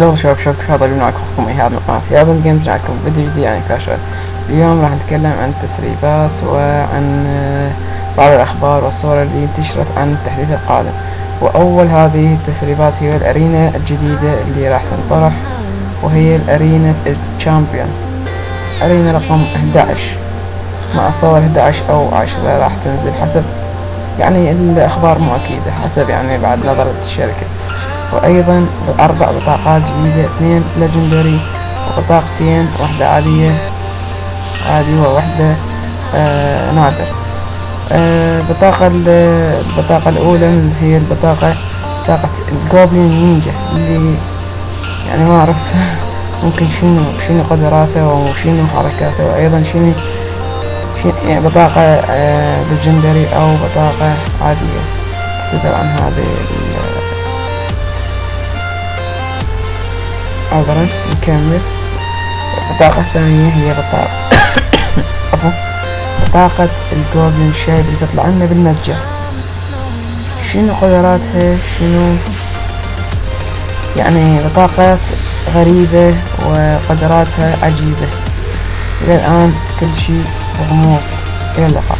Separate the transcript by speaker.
Speaker 1: هلو شباب طيبين، معكم اخوكم ايهاب من قناة ايهاب جيمز. معكم فيديو جديد عن كلاش رويال. اليوم راح نتكلم عن التسريبات وعن بعض الاخبار والصور اللي انتشرت عن التحديث القادم. واول هذه التسريبات هي الارينا الجديدة اللي راح تنطرح، وهي الارينا الشامبيون، ارينا رقم 11 مع صور 11 او 10 راح تنزل حسب يعني الاخبار مو اكيدة، حسب يعني بعد نظرة الشركة. وايضا 4 بطاقات جديدة، 2 ليجندري وبطاقتين، واحدة عادية وواحدة نادر. البطاقة الأولى هي بطاقة الجوبلين نينجا، اللي يعني ما أعرف ممكن شنو قدراته وشنو حركاته، وأيضا شنو يعني بطاقة ليجندري أو بطاقة عادية. طبعا هذه عذرا نكمل. البطاقة الثانية هي بطاقة الجوبلين شيب اللي تطلع لنا بالمتجر. شنو قدراتها؟ شنو يعني بطاقات غريبة وقدراتها عجيبة. إلى الآن كل شيء غموض. إلى اللقاء.